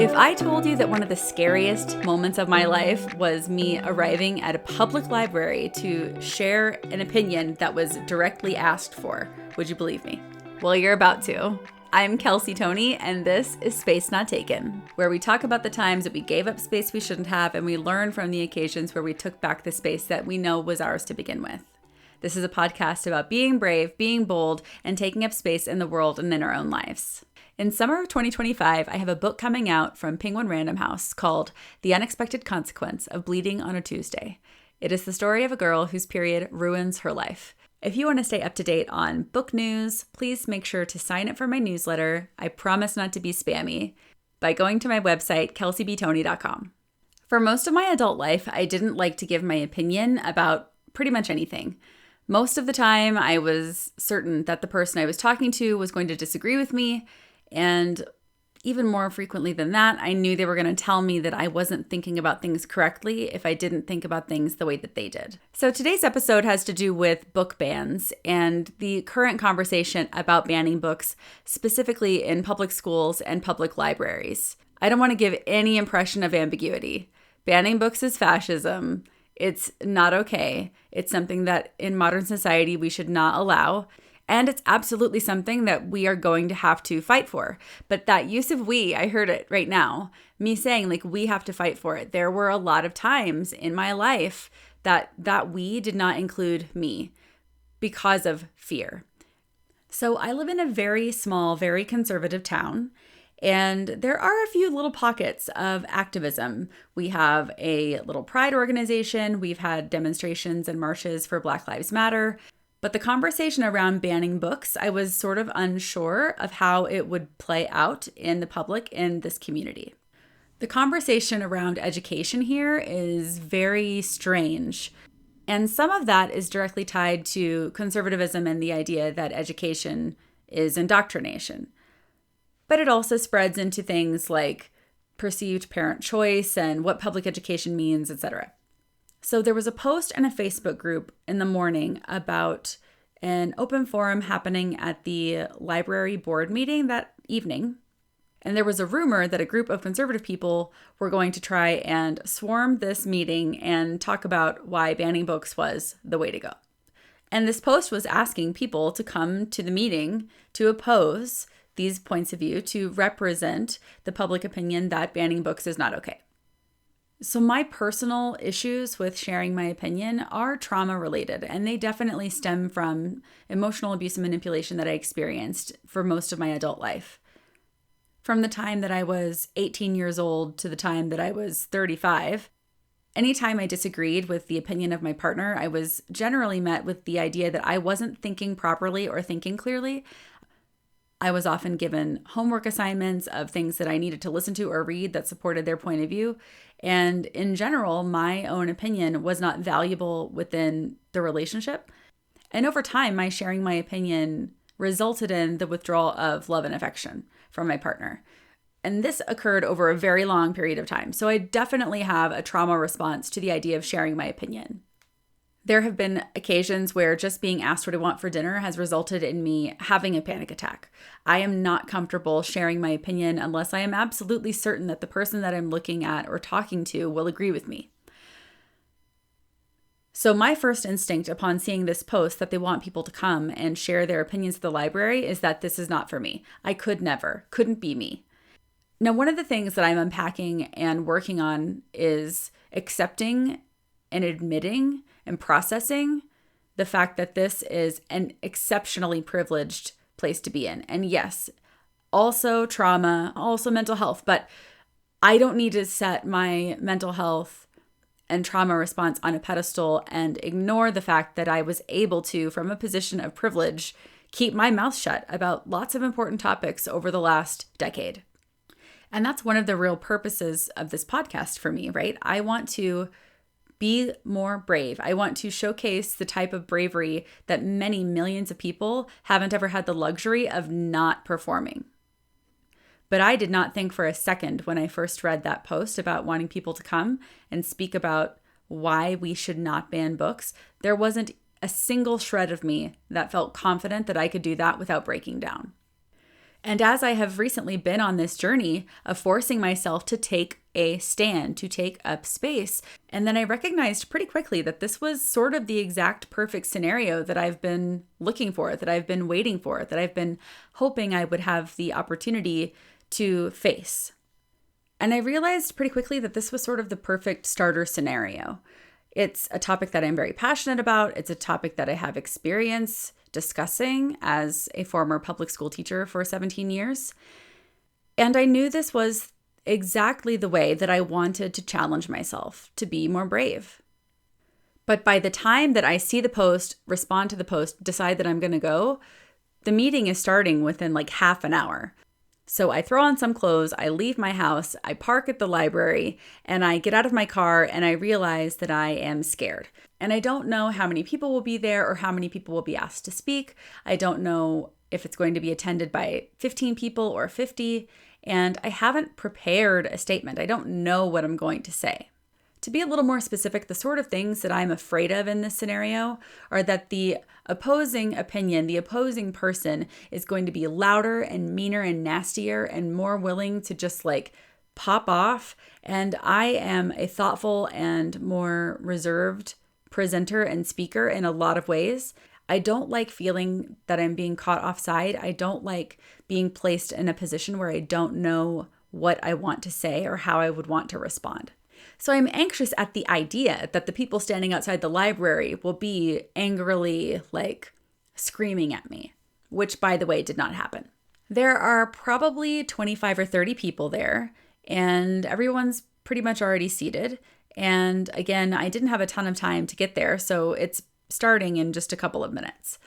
If I told you that one of the scariest moments of my life was me arriving at a public library to share an opinion that was directly asked for, would you believe me? Well, you're about to. I'm Kelsey Toney, and this is Space Not Taken, where we talk about the times that we gave up space we shouldn't have, and we learn from the occasions where we took back the space that we know was ours to begin with. This is a podcast about being brave, being bold, and taking up space in the world and in our own lives. In summer of 2025, I have a book coming out from Penguin Random House called The Unexpected Consequence of Bleeding on a Tuesday. It is the story of a girl whose period ruins her life. If you want to stay up to date on book news, please make sure to sign up for my newsletter. I promise not to be spammy, by going to my website, kelseybtoney.com. For most of my adult life, I didn't like to give my opinion about pretty much anything. Most of the time, I was certain that the person I was talking to was going to disagree with me. And even more frequently than that, I knew they were going to tell me that I wasn't thinking about things correctly if I didn't think about things the way that they did. So today's episode has to do with book bans and the current conversation about banning books, specifically in public schools and public libraries. I don't want to give any impression of ambiguity. Banning books is fascism. It's not okay. It's something that in modern society we should not allow. And it's absolutely something that we are going to have to fight for. But that use of we, I heard it right now, me saying like we have to fight for it. There were a lot of times in my life that we did not include me because of fear. So I live in a very small, very conservative town. And there are a few little pockets of activism. We have a little pride organization. We've had demonstrations and marches for Black Lives Matter. But the conversation around banning books, I was sort of unsure of how it would play out in the public in this community. The conversation around education here is very strange. And some of that is directly tied to conservatism and the idea that education is indoctrination. But it also spreads into things like perceived parent choice and what public education means, etc. So there was a post in a Facebook group in the morning about an open forum happening at the library board meeting that evening. And there was a rumor that a group of conservative people were going to try and swarm this meeting and talk about why banning books was the way to go. And this post was asking people to come to the meeting to oppose these points of view, to represent the public opinion that banning books is not okay. So my personal issues with sharing my opinion are trauma related, and they definitely stem from emotional abuse and manipulation that I experienced for most of my adult life. From the time that I was 18 years old to the time that I was 35, anytime I disagreed with the opinion of my partner, I was generally met with the idea that I wasn't thinking properly or thinking clearly. I was often given homework assignments of things that I needed to listen to or read that supported their point of view. And in general, my own opinion was not valuable within the relationship. And over time, my sharing my opinion resulted in the withdrawal of love and affection from my partner. And this occurred over a very long period of time. So I definitely have a trauma response to the idea of sharing my opinion. There have been occasions where just being asked what I want for dinner has resulted in me having a panic attack. I am not comfortable sharing my opinion unless I am absolutely certain that the person that I'm looking at or talking to will agree with me. So my first instinct upon seeing this post that they want people to come and share their opinions at the library is that this is not for me. I couldn't be me. Now, one of the things that I'm unpacking and working on is accepting and admitting and processing the fact that this is an exceptionally privileged place to be in. And yes, also trauma, also mental health, but I don't need to set my mental health and trauma response on a pedestal and ignore the fact that I was able to, from a position of privilege, keep my mouth shut about lots of important topics over the last decade. And that's one of the real purposes of this podcast for me, right? I want to be more brave. I want to showcase the type of bravery that many millions of people haven't ever had the luxury of not performing. But I did not think for a second when I first read that post about wanting people to come and speak about why we should not ban books. There wasn't a single shred of me that felt confident that I could do that without breaking down. And as I have recently been on this journey of forcing myself to take a stand, to take up space, and then I recognized pretty quickly that this was sort of the exact perfect scenario that I've been looking for, that I've been waiting for, that I've been hoping I would have the opportunity to face. And I realized pretty quickly that this was sort of the perfect starter scenario. It's a topic that I'm very passionate about. It's a topic that I have experience discussing as a former public school teacher for 17 years. And I knew this was exactly the way that I wanted to challenge myself to be more brave. But by the time that I see the post, respond to the post, decide that I'm going to go, the meeting is starting within like half an hour. So I throw on some clothes, I leave my house, I park at the library, and I get out of my car and I realize that I am scared. And I don't know how many people will be there or how many people will be asked to speak. I don't know if it's going to be attended by 15 people or 50, and I haven't prepared a statement. I don't know what I'm going to say. To be a little more specific, the sort of things that I'm afraid of in this scenario are that the opposing opinion, the opposing person is going to be louder and meaner and nastier and more willing to just like pop off. And I am a thoughtful and more reserved presenter and speaker in a lot of ways. I don't like feeling that I'm being caught offside. I don't like being placed in a position where I don't know what I want to say or how I would want to respond. So I'm anxious at the idea that the people standing outside the library will be angrily like screaming at me, which by the way did not happen. There are probably 25 or 30 people there, and everyone's pretty much already seated. And again, I didn't have a ton of time to get there, so it's starting in just a couple of minutes.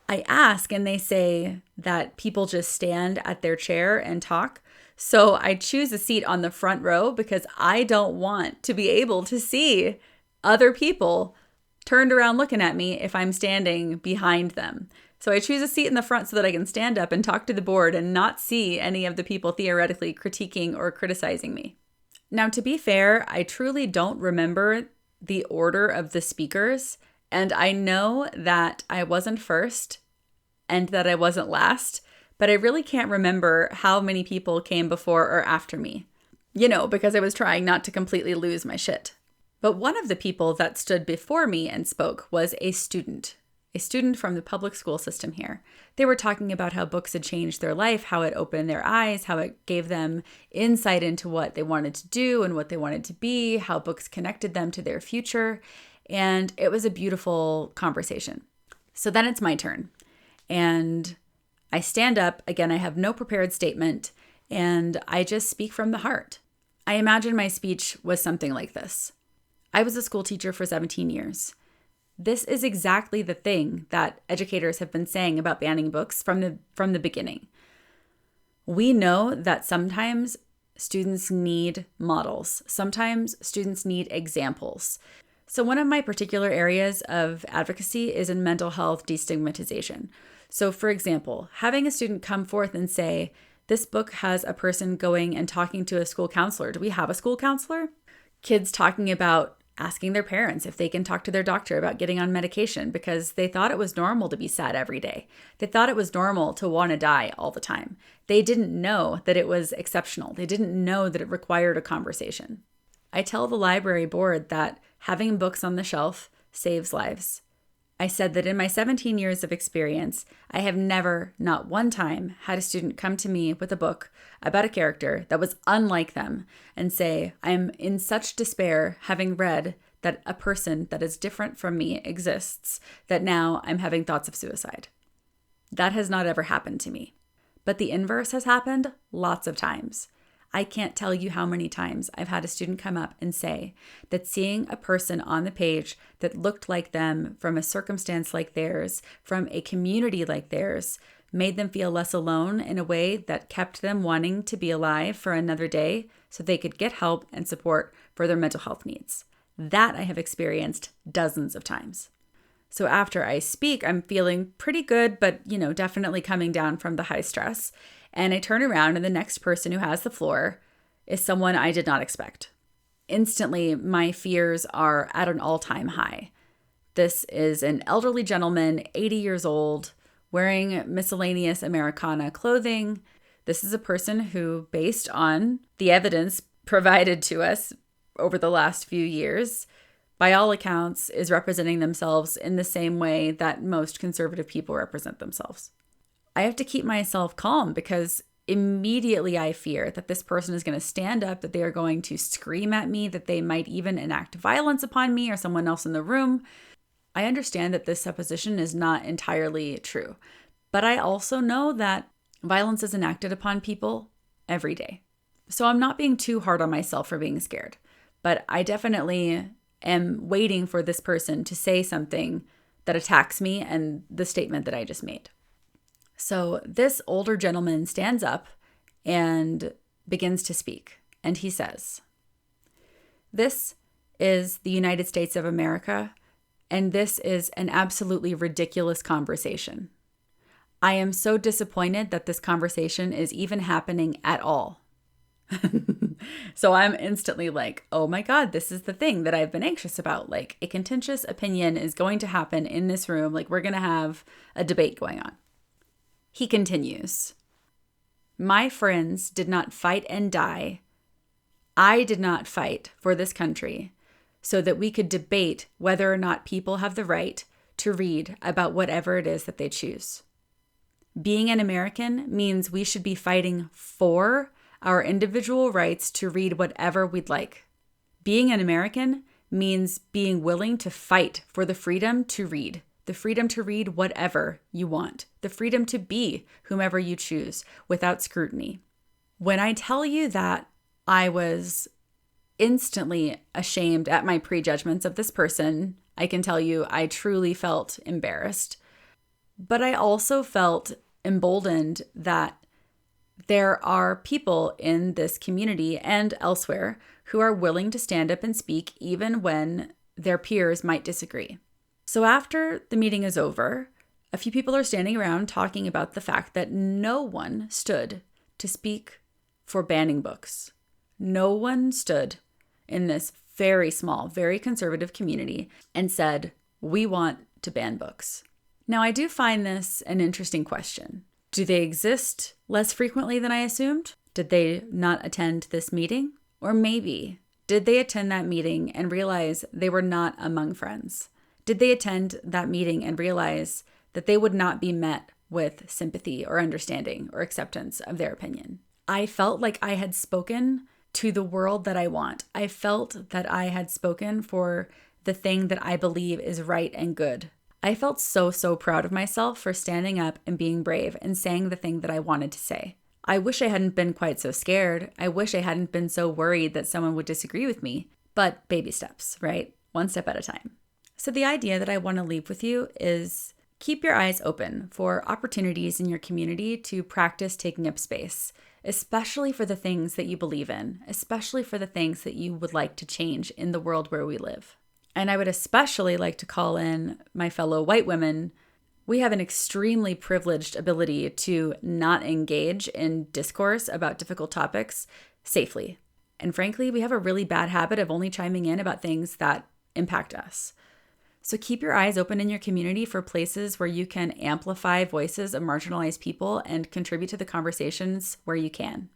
I ask and they say that people just stand at their chair and talk. So I choose a seat on the front row because I don't want to be able to see other people turned around looking at me if I'm standing behind them. So I choose a seat in the front so that I can stand up and talk to the board and not see any of the people theoretically critiquing or criticizing me. Now, to be fair, I truly don't remember the order of the speakers, and I know that I wasn't first and that I wasn't last, but I really can't remember how many people came before or after me, because I was trying not to completely lose my shit. But one of the people that stood before me and spoke was a student from the public school system here. They were talking about how books had changed their life, how it opened their eyes, how it gave them insight into what they wanted to do and what they wanted to be, how books connected them to their future. And it was a beautiful conversation. So then it's my turn. And I stand up. Again, I have no prepared statement, and I just speak from the heart. I imagine my speech was something like this. I was a school teacher for 17 years. This is exactly the thing that educators have been saying about banning books from the beginning. We know that sometimes students need models. Sometimes students need examples. So one of my particular areas of advocacy is in mental health destigmatization. So for example, having a student come forth and say, this book has a person going and talking to a school counselor. Do we have a school counselor? Kids talking about asking their parents if they can talk to their doctor about getting on medication because they thought it was normal to be sad every day. They thought it was normal to want to die all the time. They didn't know that it was exceptional. They didn't know that it required a conversation. I tell the library board that having books on the shelf saves lives. I said that in my 17 years of experience, I have never, not one time, had a student come to me with a book about a character that was unlike them and say, I'm in such despair having read that a person that is different from me exists, that now I'm having thoughts of suicide. That has not ever happened to me. But the inverse has happened lots of times. I can't tell you how many times I've had a student come up and say that seeing a person on the page that looked like them from a circumstance like theirs, from a community like theirs, made them feel less alone in a way that kept them wanting to be alive for another day so they could get help and support for their mental health needs. That I have experienced dozens of times. So after I speak, I'm feeling pretty good, but definitely coming down from the high stress. And I turn around and the next person who has the floor is someone I did not expect. Instantly, my fears are at an all-time high. This is an elderly gentleman, 80 years old, wearing miscellaneous Americana clothing. This is a person who, based on the evidence provided to us over the last few years, by all accounts, is representing themselves in the same way that most conservative people represent themselves. I have to keep myself calm because immediately I fear that this person is going to stand up, that they are going to scream at me, that they might even enact violence upon me or someone else in the room. I understand that this supposition is not entirely true, but I also know that violence is enacted upon people every day. So I'm not being too hard on myself for being scared, but I definitely am waiting for this person to say something that attacks me and the statement that I just made. So this older gentleman stands up and begins to speak, and he says, "This is the United States of America, and this is an absolutely ridiculous conversation. I am so disappointed that this conversation is even happening at all." So I'm instantly like, oh my God, this is the thing that I've been anxious about. Like, a contentious opinion is going to happen in this room. Like, we're going to have a debate going on. He continues, "My friends did not fight and die. I did not fight for this country so that we could debate whether or not people have the right to read about whatever it is that they choose. Being an American means we should be fighting for our individual rights to read whatever we'd like. Being an American means being willing to fight for the freedom to read whatever you want, the freedom to be whomever you choose without scrutiny." When I tell you that I was instantly ashamed at my prejudgments of this person, I can tell you I truly felt embarrassed. But I also felt emboldened that there are people in this community and elsewhere who are willing to stand up and speak even when their peers might disagree. So after the meeting is over, a few people are standing around talking about the fact that no one stood to speak for banning books. No one stood in this very small, very conservative community and said, "We want to ban books." Now, I do find this an interesting question. Do they exist less frequently than I assumed? Did they not attend this meeting? Or maybe, did they attend that meeting and realize they were not among friends? Did they attend that meeting and realize that they would not be met with sympathy or understanding or acceptance of their opinion? I felt like I had spoken to the world that I want. I felt that I had spoken for the thing that I believe is right and good. I felt so proud of myself for standing up and being brave and saying the thing that I wanted to say. I wish I hadn't been quite so scared. I wish I hadn't been so worried that someone would disagree with me. But baby steps, right? One step at a time. So the idea that I want to leave with you is keep your eyes open for opportunities in your community to practice taking up space, especially for the things that you believe in, especially for the things that you would like to change in the world where we live. And I would especially like to call in my fellow white women. We have an extremely privileged ability to not engage in discourse about difficult topics safely. And frankly, we have a really bad habit of only chiming in about things that impact us. So keep your eyes open in your community for places where you can amplify voices of marginalized people and contribute to the conversations where you can.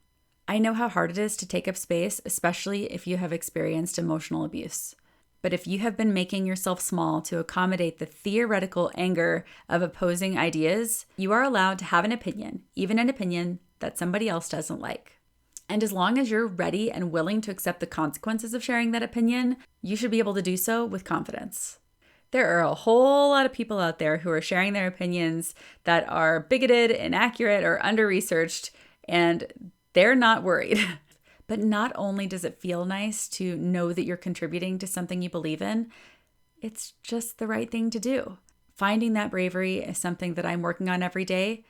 I know how hard it is to take up space, especially if you have experienced emotional abuse. But if you have been making yourself small to accommodate the theoretical anger of opposing ideas, you are allowed to have an opinion, even an opinion that somebody else doesn't like. And as long as you're ready and willing to accept the consequences of sharing that opinion, you should be able to do so with confidence. There are a whole lot of people out there who are sharing their opinions that are bigoted, inaccurate, or under-researched, and they're not worried. But not only does it feel nice to know that you're contributing to something you believe in, it's just the right thing to do. Finding that bravery is something that I'm working on every day,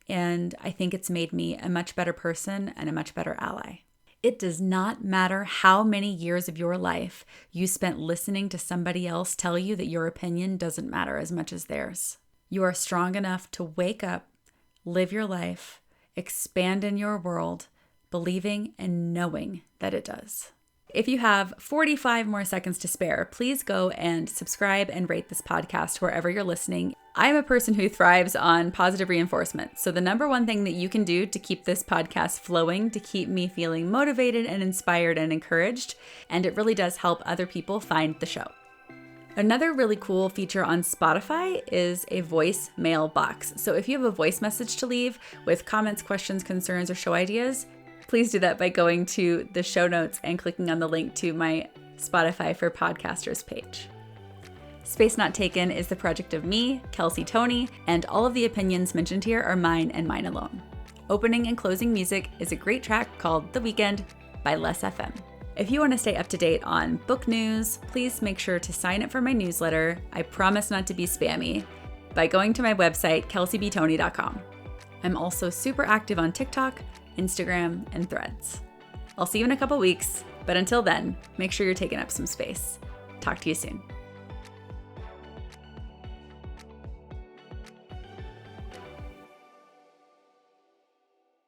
and I think it's made me a much better person and a much better ally. It does not matter how many years of your life you spent listening to somebody else tell you that your opinion doesn't matter as much as theirs. You are strong enough to wake up, live your life, expand in your world, believing and knowing that it does. If you have 45 more seconds to spare, please go and subscribe and rate this podcast wherever you're listening. I'm a person who thrives on positive reinforcement. So the number one thing that you can do to keep this podcast flowing, to keep me feeling motivated and inspired and encouraged, and it really does help other people find the show. Another really cool feature on Spotify is a voicemail box. So if you have a voice message to leave with comments, questions, concerns, or show ideas, please do that by going to the show notes and clicking on the link to my Spotify for Podcasters page. Space Not Taken is the project of me, Kelsey Toney, and all of the opinions mentioned here are mine and mine alone. Opening and closing music is a great track called The Weekend by Les FM. If you want to stay up to date on book news, please make sure to sign up for my newsletter. I promise not to be spammy, by going to my website, kelseybtoney.com. I'm also super active on TikTok, Instagram, and Threads. I'll see you in a couple weeks, but until then, make sure you're taking up some space. Talk to you soon.